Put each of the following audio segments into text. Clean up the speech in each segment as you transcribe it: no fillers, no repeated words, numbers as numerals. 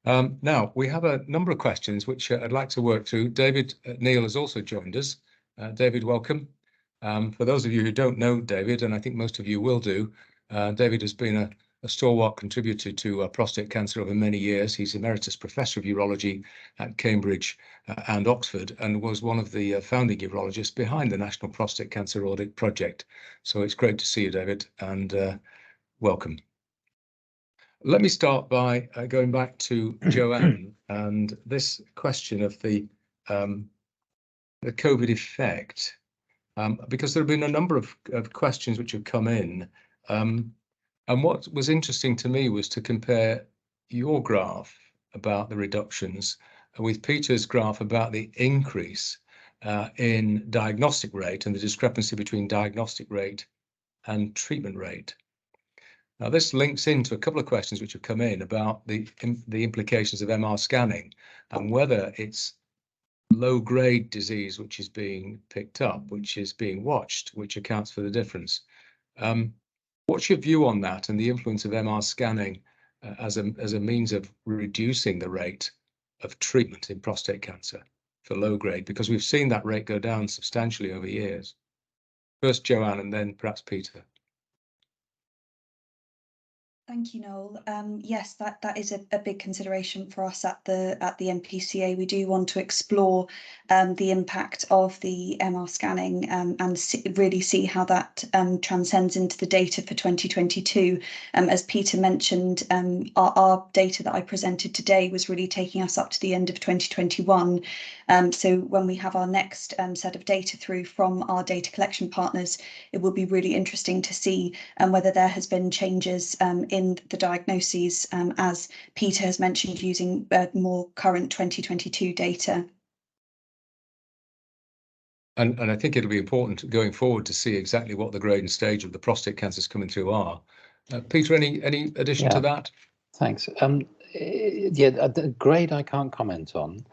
Now, we have a number of questions which I'd like to work through. David Neil has also joined us. David, welcome. For those of you who don't know David, and I think most of you will do, David has been a stalwart contributor to prostate cancer over many years. He's Emeritus Professor of Urology at Cambridge and Oxford, and was one of the founding urologists behind the National Prostate Cancer Audit project. So it's great to see you, David, and welcome. Let me start by going back to Joanna and this question of the COVID effect, because there have been a number of questions which have come in. And what was interesting to me was to compare your graph about the reductions with Peter's graph about the increase in diagnostic rate and the discrepancy between diagnostic rate and treatment rate. Now, this links into a couple of questions which have come in about the implications of MR scanning and whether it's low-grade disease which is being picked up, which is being watched, which accounts for the difference. What's your view on that and the influence of MR scanning as a means of reducing the rate of treatment in prostate cancer for low-grade? Because we've seen that rate go down substantially over years. First Joanna and then perhaps Peter. Thank you, Noel. Yes, that is a big consideration for us at the NPCA. We do want to explore the impact of the MR scanning and really see how that transcends into the data for 2022. As Peter mentioned, our data that I presented today was really taking us up to the end of 2021. So when we have our next set of data through from our data collection partners, it will be really interesting to see whether there has been changes in the diagnoses, as Peter has mentioned, using more current 2022 data. And I think it'll be important going forward to see exactly what the grade and stage of the prostate cancers coming through are. Peter, any addition to that? Thanks. Yeah, the grade I can't comment on.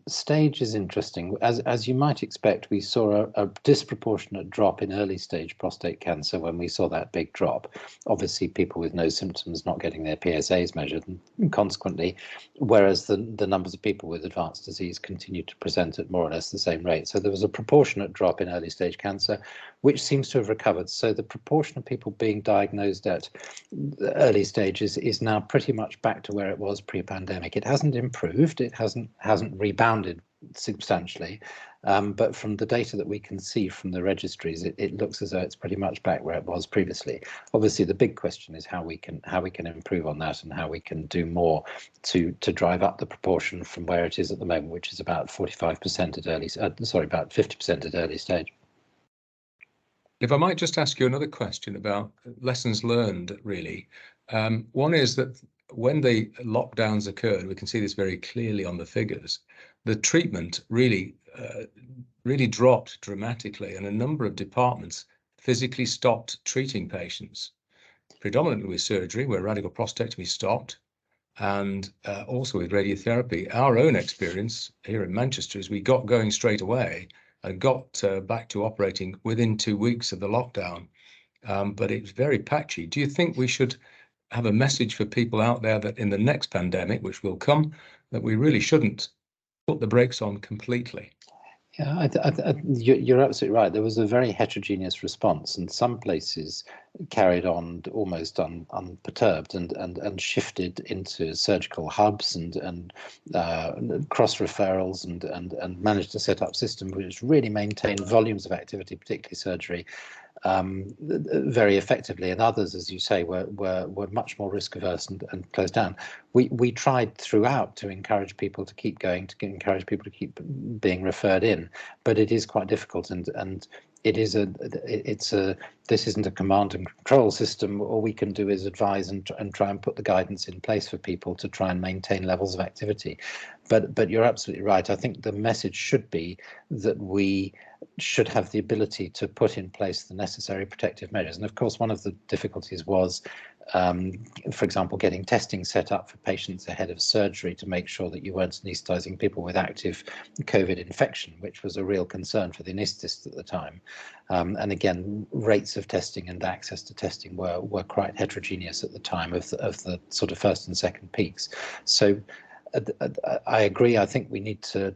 Stage is interesting. As you might expect, we saw a disproportionate drop in early stage prostate cancer when we saw that big drop. Obviously, people with no symptoms not getting their PSAs measured, and consequently, whereas the numbers of people with advanced disease continued to present at more or less the same rate. So there was a proportionate drop in early stage cancer, which seems to have recovered. So the proportion of people being diagnosed at the early stages is now pretty much back to where it was pre-pandemic. It hasn't improved. It hasn't rebounded substantially, but from the data that we can see from the registries, it looks as though it's pretty much back where it was previously. Obviously, the big question is how we can improve on that and how we can do more to drive up the proportion from where it is at the moment, which is about 45% at early, about 50% at early stage. If I might just ask you another question about lessons learned, really. One is that when the lockdowns occurred, we can see this very clearly on the figures, the treatment really dropped dramatically, and a number of departments physically stopped treating patients, predominantly with surgery, where radical prostatectomy stopped, and also with radiotherapy. Our own experience here in Manchester is we got going straight away and got back to operating within 2 weeks of the lockdown, but it was very patchy. Do you think we should have a message for people out there that in the next pandemic, which will come, that we really shouldn't put the brakes on completely? Yeah, you're absolutely right. There was a very heterogeneous response, and some places carried on almost unperturbed and shifted into surgical hubs and cross referrals and managed to set up systems which really maintained volumes of activity, particularly surgery, very effectively, and others, as you say, were much more risk averse and closed down. We tried throughout to encourage people to keep going, to encourage people to keep being referred in, but it is quite difficult, and this isn't a command and control system. All we can do is advise and try and put the guidance in place for people to try and maintain levels of activity. But you're absolutely right. I think the message should be that we should have the ability to put in place the necessary protective measures. And of course, one of the difficulties was For example, getting testing set up for patients ahead of surgery to make sure that you weren't anaesthetising people with active COVID infection, which was a real concern for the anaesthetists at the time. And again, rates of testing and access to testing were quite heterogeneous at the time of the sort of first and second peaks. So I agree. I think we need to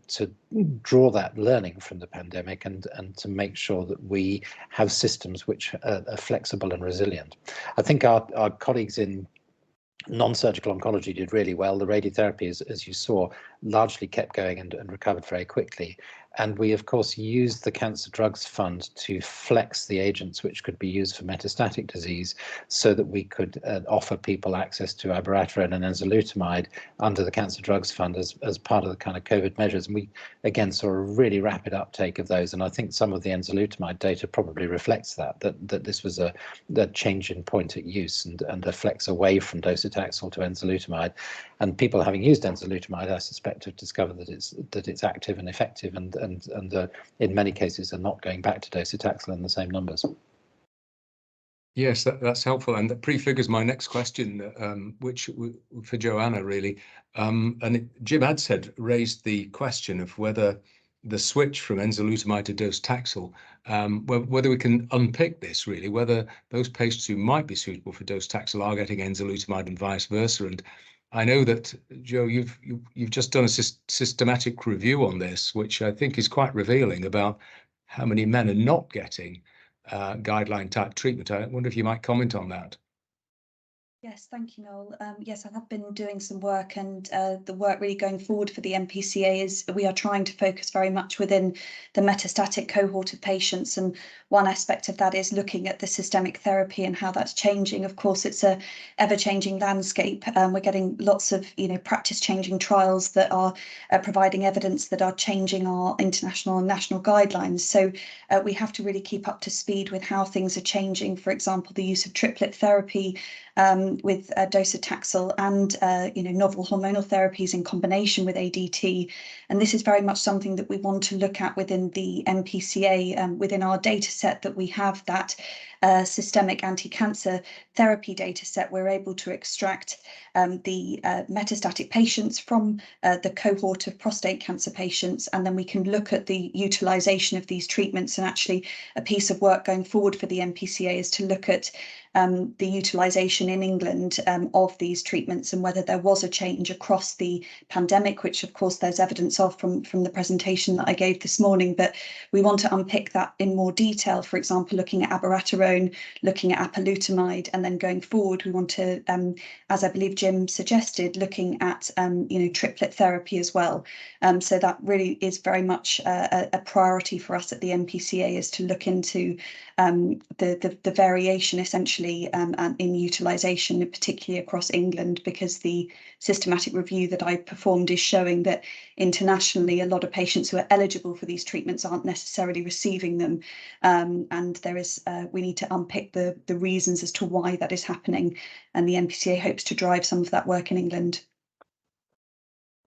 draw that learning from the pandemic and to make sure that we have systems which are flexible and resilient. I think our colleagues in non-surgical oncology did really well. The radiotherapy, as you saw, largely kept going and recovered very quickly. And we, of course, used the Cancer Drugs Fund to flex the agents which could be used for metastatic disease so that we could offer people access to abiraterone and enzalutamide under the Cancer Drugs Fund as part of the kind of COVID measures. And we, again, saw a really rapid uptake of those. And I think some of the enzalutamide data probably reflects that this was a change in point at use and a flex away from docetaxel to enzalutamide. And people having used enzalutamide, I suspect, have discovered that it's active and effective, and in many cases are not going back to docetaxel in the same numbers. Yes, that's helpful, and that prefigures my next question, which for Joanna really. Jim Adshead raised the question of whether the switch from enzalutamide to docetaxel, whether we can unpick this really, whether those patients who might be suitable for docetaxel are getting enzalutamide and vice versa. And I know that, Joe, you've just done a systematic review on this, which I think is quite revealing about how many men are not getting guideline type treatment. I wonder if you might comment on that. Yes, thank you, Noel. Yes, I have been doing some work, and the work really going forward for the NPCA is we are trying to focus very much within the metastatic cohort of patients. And one aspect of that is looking at the systemic therapy and how that's changing. Of course, it's a ever-changing landscape. We're getting lots of, practice-changing trials that are providing evidence that are changing our international and national guidelines. So we have to really keep up to speed with how things are changing. For example, the use of triplet therapy with docetaxel and novel hormonal therapies in combination with ADT. And this is very much something that we want to look at within the NPCA, within our data set that we have, that systemic anti-cancer therapy data set. We're able to extract the metastatic patients from the cohort of prostate cancer patients, and then we can look at the utilization of these treatments. And actually a piece of work going forward for the NPCA is to look at the utilization in England of these treatments and whether there was a change across the pandemic, which of course there's evidence of from the presentation that I gave this morning. But we want to unpick that in more detail, for example, looking at abiraterone, looking at apalutamide, and then going forward we want to, as I believe Jim suggested, looking at triplet therapy as well. So that really is very much a priority for us at the NPCA, is to look into the variation essentially in utilisation, particularly across England, because the systematic review that I performed is showing that internationally a lot of patients who are eligible for these treatments aren't necessarily receiving them, and there is we need to unpick the reasons as to why that is happening, and the NPCA hopes to drive some of that work in England.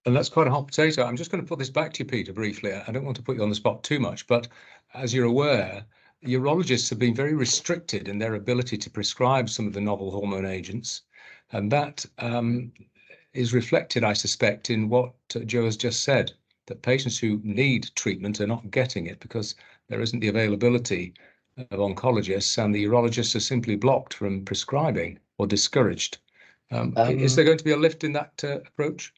And that's quite a hot potato. I'm just going to put this back to you, Peter, briefly. I don't want to put you on the spot too much, but as you're aware, urologists have been very restricted in their ability to prescribe some of the novel hormone agents. And that is reflected, I suspect, in what Joe has just said, that patients who need treatment are not getting it because there isn't the availability of oncologists, and the urologists are simply blocked from prescribing or discouraged. Is there going to be a lift in that approach?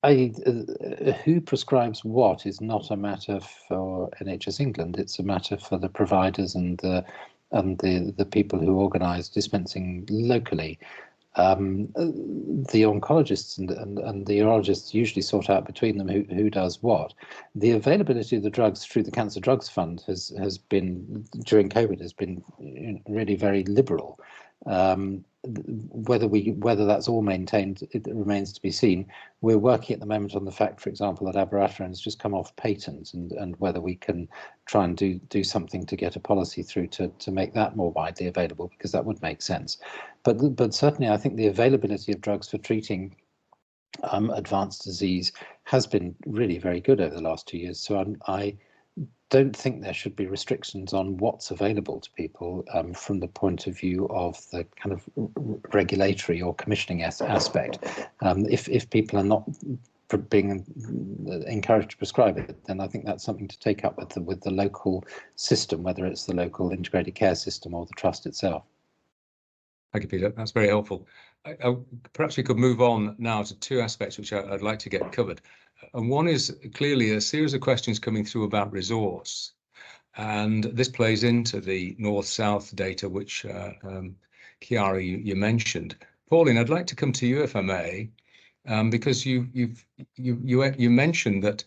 Who prescribes what is not a matter for NHS England. It's a matter for the providers and the people who organise dispensing locally. The oncologists and the urologists usually sort out between them who does what. The availability of the drugs through the Cancer Drugs Fund has been, during COVID, has been really very liberal. Whether that's all maintained, it remains to be seen. We're working at the moment on the fact, for example, that abiraterone has just come off patent, and whether we can try and do something to get a policy through to make that more widely available, because that would make sense. But certainly I think the availability of drugs for treating advanced disease has been really very good over the last 2 years. So I don't think there should be restrictions on what's available to people from the point of view of the kind of regulatory or commissioning aspect. If people are not being encouraged to prescribe it, then I think that's something to take up with the local system, whether it's the local integrated care system or the trust itself. Thank you, Peter. That's very helpful. Perhaps we could move on now to two aspects which I'd like to get covered. And one is clearly a series of questions coming through about resource. And this plays into the north-south data, which Chiara, you mentioned. Pauline, I'd like to come to you, if I may, because you mentioned that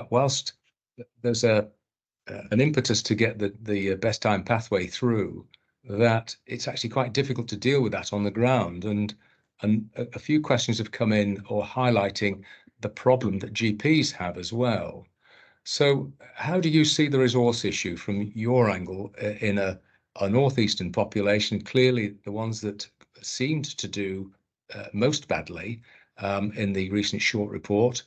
whilst there's an impetus to get the best time pathway through, that it's actually quite difficult to deal with that on the ground. And a few questions have come in or highlighting the problem that GPs have as well. So how do you see the resource issue from your angle in a northeastern population, clearly the ones that seemed to do most badly in the recent short report?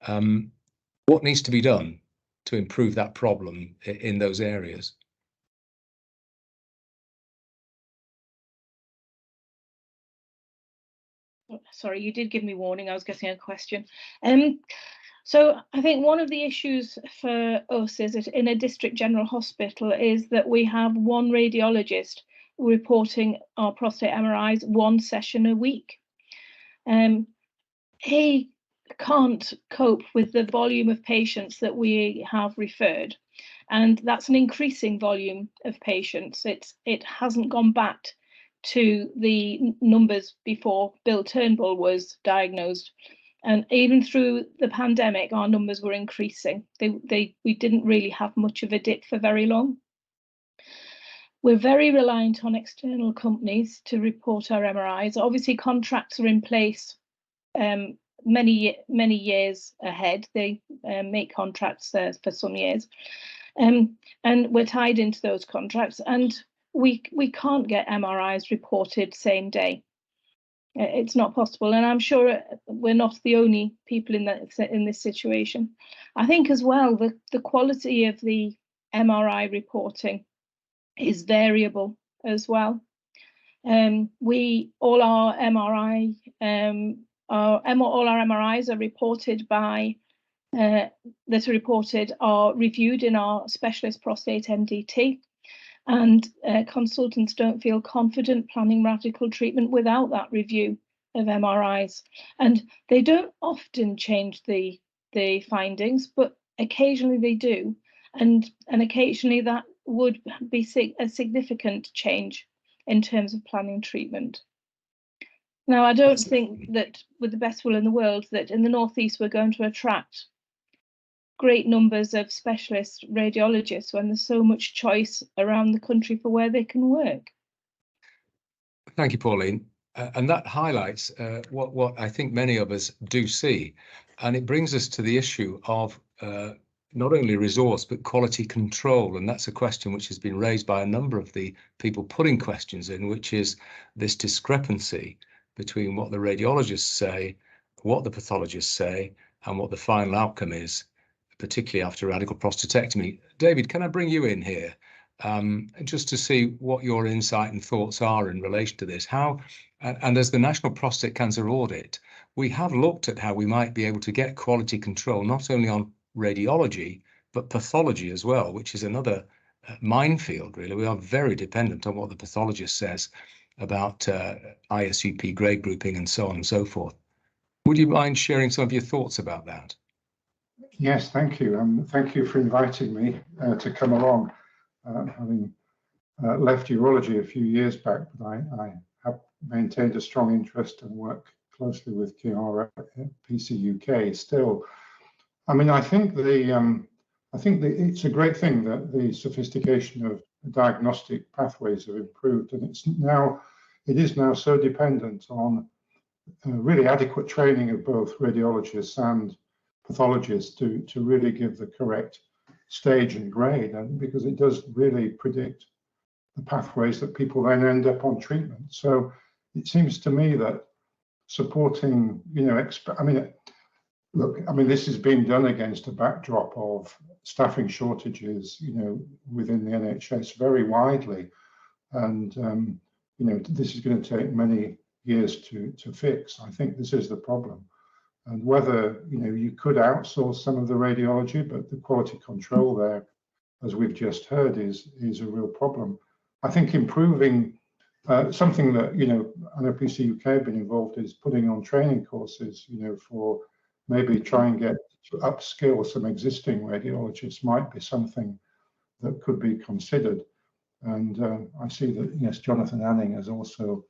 What needs to be done to improve that problem in those areas? Sorry, you did give me warning. I was getting a question. So I think one of the issues for us is that in a district general hospital is that we have one radiologist reporting our prostate MRIs one session a week. He can't cope with the volume of patients that we have referred, and that's an increasing volume of patients. It hasn't gone back to the numbers before Bill Turnbull was diagnosed, and even through the pandemic our numbers were increasing. We didn't really have much of a dip for very long. We're very reliant on external companies to report our MRIs. Obviously contracts are in place many years ahead. They make contracts for some years, and we're tied into those contracts, and we can't get MRIs reported same day. It's not possible, and I'm sure we're not the only people in this situation. I think as well the quality of the MRI reporting is variable as well. All our MRIs are reported by are reviewed in our specialist prostate MDT. And consultants don't feel confident planning radical treatment without that review of MRIs. And they don't often change the findings, but occasionally they do. And occasionally that would be a significant change in terms of planning treatment. Now, I don't think that with the best will in the world that in the Northeast we're going to attract great numbers of specialist radiologists when there's so much choice around the country for where they can work. Thank you, Pauline. And that highlights what I think many of us do see. And it brings us to the issue of not only resource, but quality control. And that's a question which has been raised by a number of the people putting questions in, which is this discrepancy between what the radiologists say, what the pathologists say, and what the final outcome is, particularly after radical prostatectomy. David, can I bring you in here just to see what your insight and thoughts are in relation to this? How, and as the National Prostate Cancer Audit, we have looked at how we might be able to get quality control, not only on radiology, but pathology as well, which is another minefield, really. We are very dependent on what the pathologist says about ISUP grade grouping and so on and so forth. Would you mind sharing some of your thoughts about that? Yes, thank you. Thank you for inviting me to come along. Having left urology a few years back, but I have maintained a strong interest and work closely with Chiara at PC UK still. I mean, I think it's a great thing that the sophistication of diagnostic pathways have improved, and it is now so dependent on really adequate training of both radiologists and pathologists to really give the correct stage and grade, and because it does really predict the pathways that people then end up on treatment. So it seems to me that supporting, this is being done against a backdrop of staffing shortages, within the NHS very widely. And, this is going to take many years to fix. I think this is the problem. And whether, you could outsource some of the radiology, but the quality control there, as we've just heard, is a real problem. I think improving something that, NPCA UK have been involved is putting on training courses, for maybe try and get to upskill some existing radiologists might be something that could be considered. And I see that, yes, Jonathan Anning has also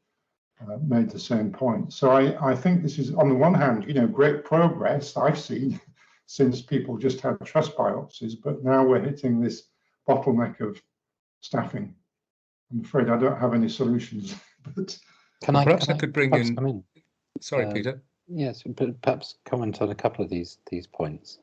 made the same point. So I think this is, on the one hand, great progress I've seen since people just had trust biopsies, but now we're hitting this bottleneck of staffing. I'm afraid I don't have any solutions. But perhaps I could bring in. Sorry, Peter. Yes, but perhaps comment on a couple of these points.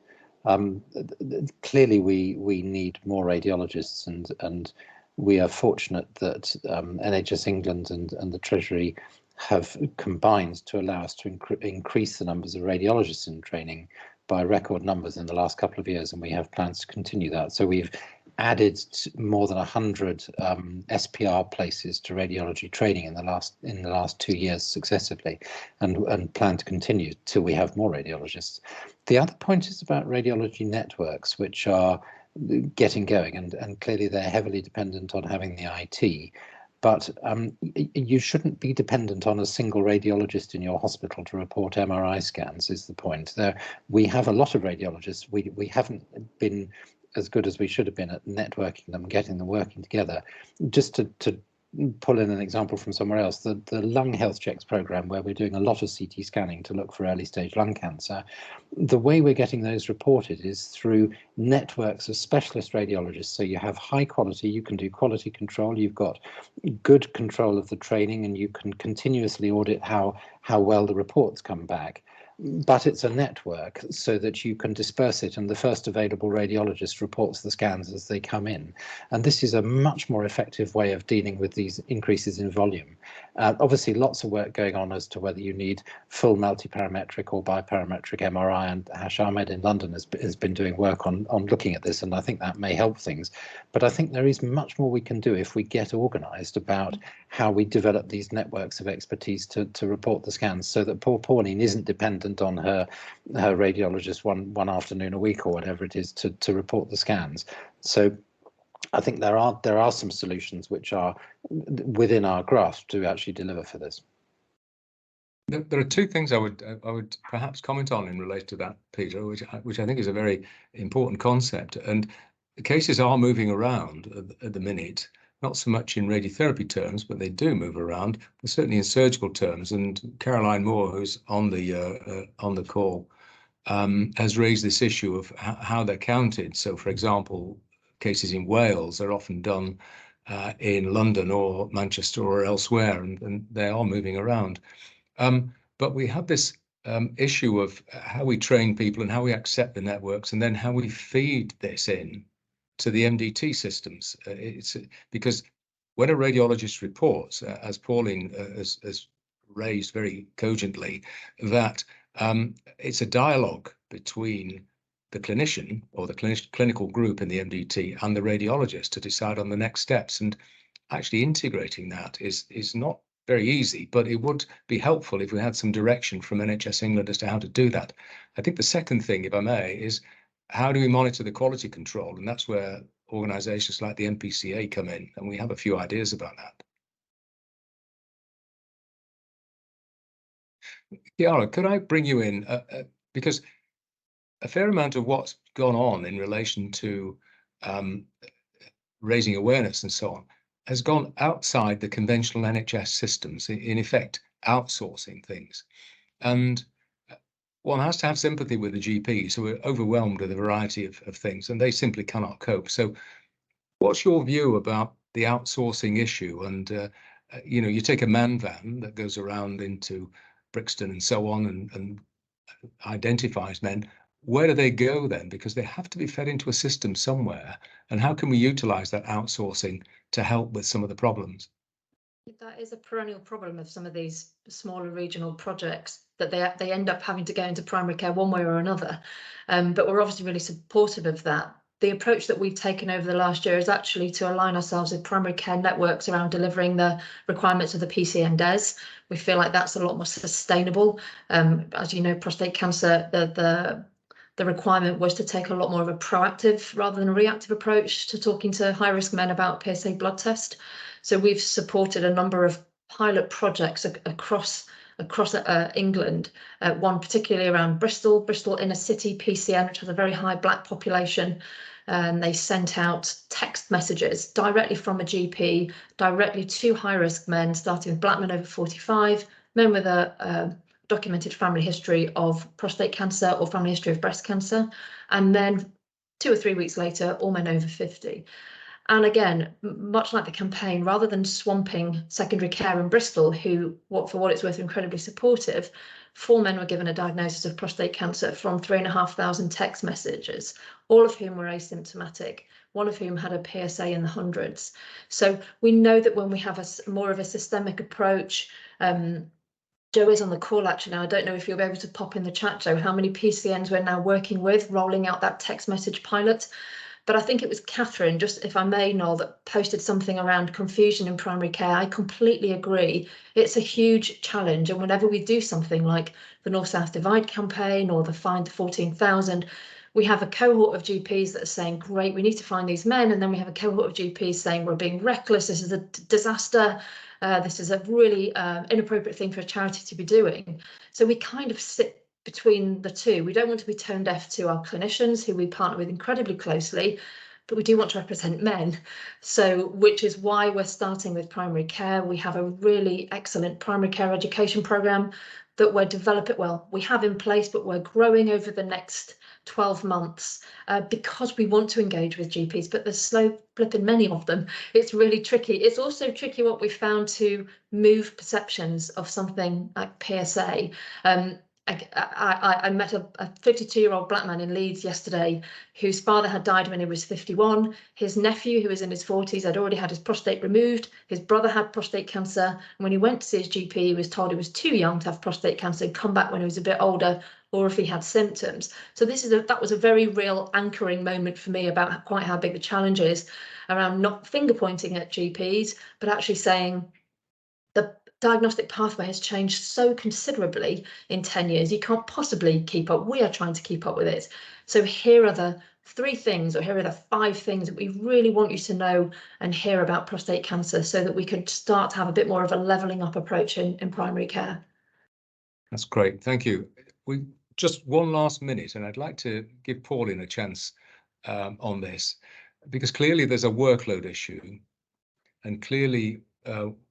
Clearly, we need more radiologists, and we are fortunate that NHS England and the Treasury have combined to allow us to increase the numbers of radiologists in training by record numbers in the last couple of years, and we have plans to continue that. So we've added more than 100 SPR places to radiology training in the last 2 years successively, and plan to continue till we have more radiologists. The other point is about radiology networks, which are getting going, and clearly they're heavily dependent on having the IT. But you shouldn't be dependent on a single radiologist in your hospital to report MRI scans, is the point. We have a lot of radiologists. We haven't been as good as we should have been at networking them, getting them working together. Just to pull in an example from somewhere else, the lung health checks program, where we're doing a lot of CT scanning to look for early stage lung cancer, the way we're getting those reported is through networks of specialist radiologists. So you have high quality, you can do quality control, you've got good control of the training, and you can continuously audit how well the reports come back. But it's a network so that you can disperse it, and the first available radiologist reports the scans as they come in. And this is a much more effective way of dealing with these increases in volume. Obviously, lots of work going on as to whether you need full multiparametric or biparametric MRI, and Hash Ahmed in London has been doing work on looking at this, and I think that may help things. But I think there is much more we can do if we get organised about how we develop these networks of expertise to report the scans, so that poor Pauline isn't dependent on her radiologist one afternoon a week or whatever it is to report the scans. So I think there are some solutions which are within our grasp to actually deliver for this. There are two things I would perhaps comment on in relation to that, Peter, which I think is a very important concept. And the cases are moving around at the minute, not so much in radiotherapy terms, but they do move around, but certainly in surgical terms. And Caroline Moore, who's on the call, has raised this issue of how they're counted. So, for example, cases in Wales are often done in London or Manchester or elsewhere, and they are moving around. But we have this issue of how we train people and how we accept the networks, and then how we feed this in to the MDT systems. It's because when a radiologist reports, as Pauline has raised very cogently, that it's a dialogue between the clinician or the clinical group in the MDT and the radiologist to decide on the next steps. And actually integrating that is not very easy, but it would be helpful if we had some direction from NHS England as to how to do that. I think the second thing, if I may, is how do we monitor the quality control? And that's where organisations like the NPCA come in, and we have a few ideas about that. Chiara, could I bring you in? Because a fair amount of what's gone on in relation to raising awareness and so on has gone outside the conventional NHS systems, in effect, outsourcing things. And one has to have sympathy with the GPs who are overwhelmed with a variety of things, and they simply cannot cope. So what's your view about the outsourcing issue? And, you take a man van that goes around into Brixton and so on and identifies men. Where do they go then? Because they have to be fed into a system somewhere. And how can we utilize that outsourcing to help with some of the problems? That is a perennial problem of some of these smaller regional projects, that they end up having to go into primary care one way or another. But we're obviously really supportive of that the approach that we've taken over the last year is actually to align ourselves with primary care networks around delivering the requirements of the PCA and DES. We feel like that's a lot more sustainable. As you know, prostate cancer, the requirement was to take a lot more of a proactive rather than a reactive approach to talking to high-risk men about PSA blood test. So we've supported a number of pilot projects across England, one particularly around Bristol inner city PCN, which has a very high Black population. And they sent out text messages directly from a GP, directly to high-risk men, starting with Black men over 45, men with a documented family history of prostate cancer or family history of breast cancer, and then 2 or 3 weeks later, all men over 50. And again, much like the campaign, rather than swamping secondary care in Bristol, who, for what it's worth, are incredibly supportive, 4 men were given a diagnosis of prostate cancer from 3,500 text messages, all of whom were asymptomatic, one of whom had a PSA in the hundreds. So we know that when we have more of a systemic approach, Joe is on the call actually now. I don't know if you'll be able to pop in the chat, Joe, how many PCNs we're now working with, rolling out that text message pilot. But I think it was Catherine, just if I may, Noel, that posted something around confusion in primary care. I completely agree. It's a huge challenge. And whenever we do something like the North-South Divide campaign or the Find the 14,000, we have a cohort of GPs that are saying, great, we need to find these men. And then we have a cohort of GPs saying, we're being reckless. This is a disaster. This is a really inappropriate thing for a charity to be doing. So we kind of sit between the two. We don't want to be tone deaf to our clinicians, who we partner with incredibly closely, but we do want to represent men. So, which is why we're starting with primary care. We have a really excellent primary care education program that we're developing. Well, we have in place, but we're growing over the next 12 months because we want to engage with GPs, but there's slow flipping many of them. It's really tricky. It's also tricky what we found to move perceptions of something like PSA. I met a 52-year-old Black man in Leeds yesterday whose father had died when he was 51. His nephew, who was in his 40s, had already had his prostate removed. His brother had prostate cancer. And when he went to see his GP, he was told he was too young to have prostate cancer and come back when he was a bit older, or if he had symptoms. So that was a very real anchoring moment for me about quite how big the challenge is around not finger pointing at GPs, but actually saying the diagnostic pathway has changed so considerably in 10 years. You can't possibly keep up. We are trying to keep up with it. So here are the 3 things, or here are the 5 things that we really want you to know and hear about prostate cancer, so that we could start to have a bit more of a levelling up approach in primary care. That's great. Thank you. We just one last minute, and I'd like to give Pauline a chance on this, because clearly there's a workload issue, and clearly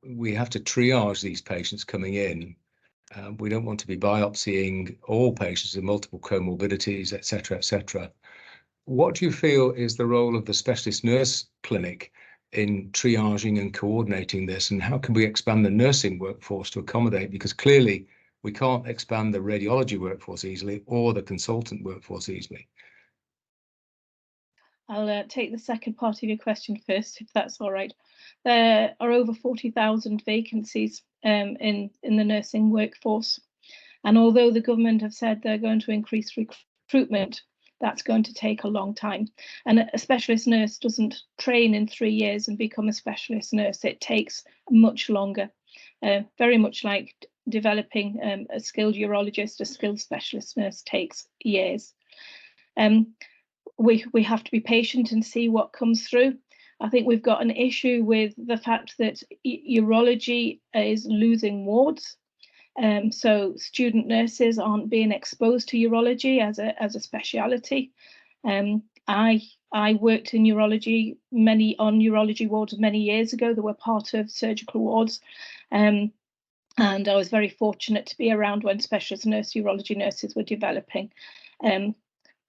we have to triage these patients coming in. We don't want to be biopsying all patients with multiple comorbidities, etc., etc. What do you feel is the role of the specialist nurse clinic in triaging and coordinating this, and how can we expand the nursing workforce to accommodate? Because clearly we can't expand the radiology workforce easily, or the consultant workforce easily. I'll take the second part of your question first, if that's all right. There are over 40,000 vacancies in the nursing workforce. And although the government have said they're going to increase recruitment, that's going to take a long time. And a specialist nurse doesn't train in 3 years and become a specialist nurse. It takes much longer, very much like developing a skilled urologist, a skilled specialist nurse takes years. We have to be patient and see what comes through. I think we've got an issue with the fact that urology is losing wards. So student nurses aren't being exposed to urology as a speciality. I worked in urology on urology wards many years ago that were part of surgical wards. And I was very fortunate to be around when specialist urology nurses were developing.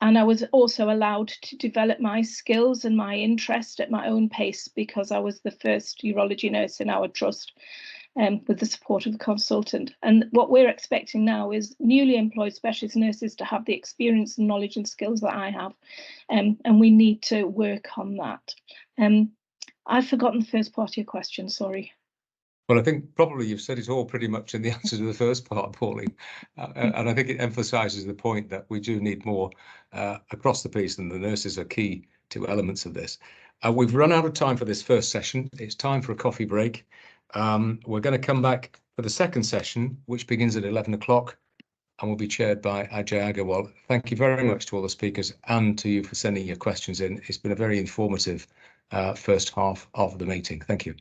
And I was also allowed to develop my skills and my interest at my own pace, because I was the first urology nurse in our trust, with the support of the consultant. And what we're expecting now is newly employed specialist nurses to have the experience and knowledge and skills that I have, and we need to work on that. I've forgotten the first part of your question, sorry. Well, I think probably you've said it all pretty much in the answer to the first part, Pauline. And I think it emphasises the point that we do need more across the piece, and the nurses are key two elements of this. We've run out of time for this first session. It's time for a coffee break. We're going to come back for the second session, which begins at 11 o'clock and will be chaired by Ajay Agarwal. Thank you very much to all the speakers and to you for sending your questions in. It's been a very informative first half of the meeting. Thank you.